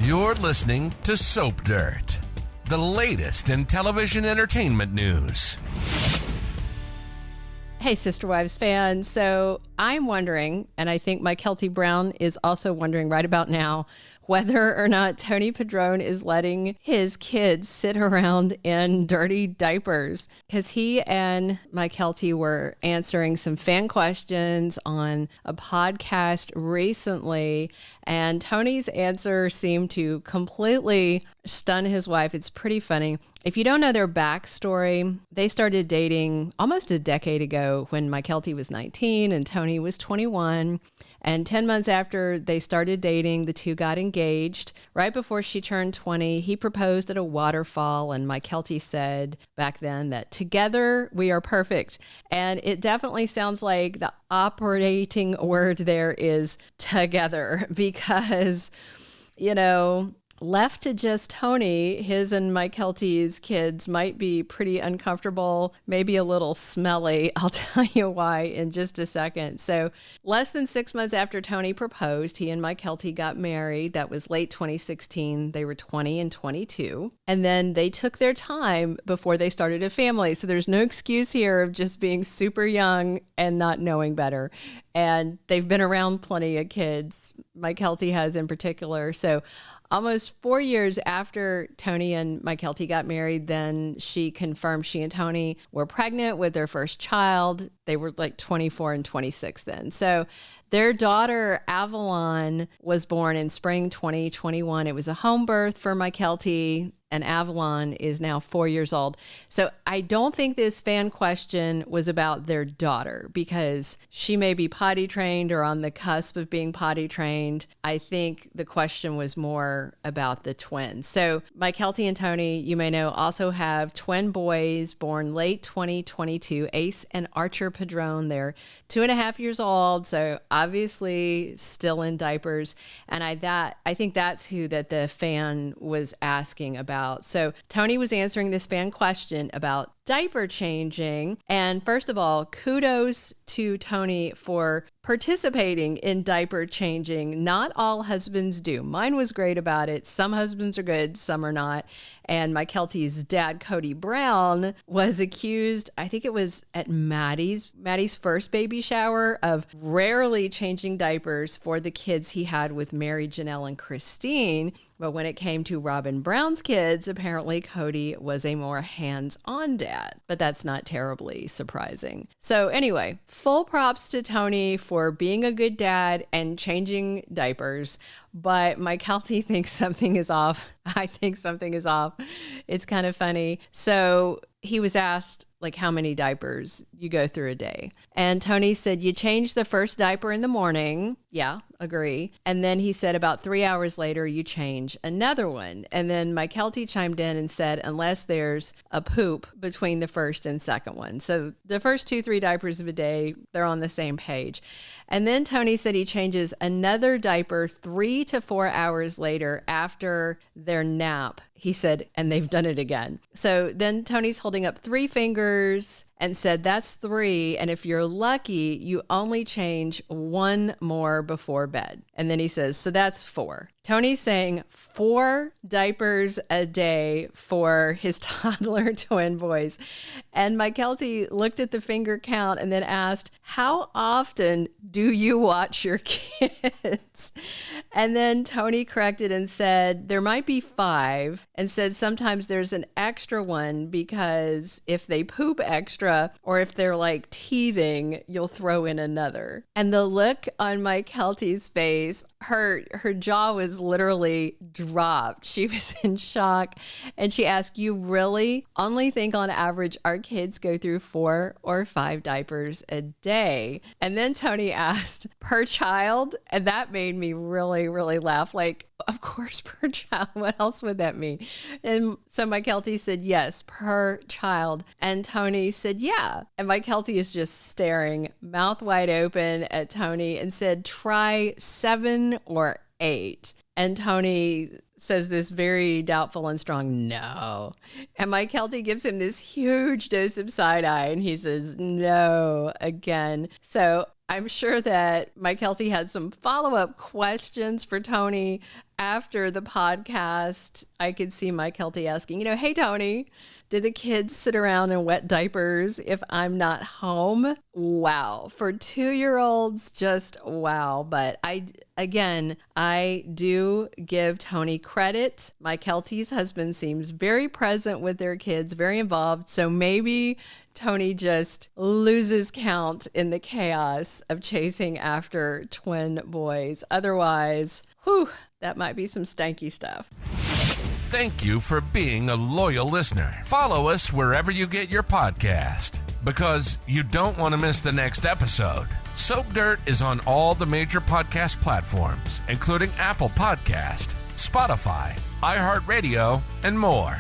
You're listening to Soap Dirt, the latest in television entertainment news. Hey, Sister Wives fans. So I'm wondering, and I think Mykelti Brown is also wondering right about now, whether or not Kody Padron is letting his kids sit around in dirty diapers. Because he and Mykelti were answering some fan questions on a podcast recently, and Tony's answer seemed to completely stun his wife. It's pretty funny. If you don't know their backstory, they started dating almost a decade ago when Mykelti was 19 and Tony was 21. And 10 months after they started dating, the two got engaged. Right before she turned 20, he proposed at a waterfall, and Mykelti said back then that together we are perfect. And it definitely sounds like the operating word there is together, because, you know, left to just Tony, his and Mykelti's kids might be pretty uncomfortable, maybe a little smelly. I'll tell you why in just a second. So less than 6 months after Tony proposed, he and Mykelti got married. That was late 2016. They were 20 and 22. And then they took their time before they started a family. So there's no excuse here of just being super young and not knowing better. And they've been around plenty of kids. Mykelti has in particular. So almost 4 years after Tony and Mykelti got married, then she confirmed she and Tony were pregnant with their first child. They were like 24 and 26 then. So their daughter, Avalon, was born in spring 2021. It was a home birth for Mykelti, and Avalon is now 4 years old. So I don't think this fan question was about their daughter, because she may be potty trained or on the cusp of being potty trained. I think the question was more about the twins. So Mykelti and Tony, you may know, also have twin boys born late 2022, Ace and Archer Padron. They're 2.5 years old, so obviously still in diapers. And I think that's who that the fan was asking about. So Tony was answering this fan question about diaper changing. And first of all, kudos to Tony for participating in diaper changing. Not all husbands do. Mine was great about it. Some husbands are good, some are not. And Mykelti's dad, Kody Brown, was accused, I think it was at Maddie's first baby shower, of rarely changing diapers for the kids he had with Meri, Janelle, and Christine. But when it came to Robyn Brown's kids, apparently Kody was a more hands-on dad. But that's not terribly surprising. So anyway, full props to Tony for being a good dad and changing diapers. But Mykelti thinks something is off. I think something is off. It's kind of funny. So he was asked, like, how many diapers you go through a day. And Tony said, you change the first diaper in the morning. Yeah, agree. And then he said about 3 hours later, you change another one. And then Mykelti chimed in and said, unless there's a poop between the first and second one. So the first 2-3 diapers of a day, they're on the same page. And then Tony said he changes another diaper 3 to 4 hours later after their nap. He said, and they've done it again. So then Tony's holding up 3 fingers and said, that's 3. And if you're lucky, you only change 1 more before bed. And then he says, so that's 4. Tony's saying 4 diapers a day for his toddler twin boys. And Mykelti looked at the finger count and then asked, how often do you watch your kids? And then Tony corrected and said, there might be 5, and said sometimes there's an extra one because if they poop extra or if they're like teething, you'll throw in another. And the look on Mykelti's face, her jaw was literally dropped. She was in shock. And she asked, you really only think on average our kids go through 4 or 5 diapers a day? And then Tony asked, per child? And that made me really, really laugh. Like, of course, per child. What else would that mean? And so Mykelti said, yes, per child. And Tony said, yeah. And Mykelti is just staring mouth wide open at Tony and said, try 7 or 8. And Tony says this very doubtful and strong, no. And Mykelti gives him this huge dose of side eye and he says, no, again. So I'm sure that Mykelti had some follow-up questions for Tony after the podcast. I could see Mykelti asking, hey, Tony, did the kids sit around in wet diapers if I'm not home? Wow. For 2-year-olds, just wow. But I do give Tony credit. Mykelti's husband seems very present with their kids, very involved. So maybe Tony just loses count in the chaos of chasing after twin boys. Otherwise, that might be some stanky stuff. Thank you for being a loyal listener. Follow us wherever you get your podcast, because you don't want to miss the next episode. Soap Dirt is on all the major podcast platforms, including Apple Podcast, Spotify, iHeartRadio, and more.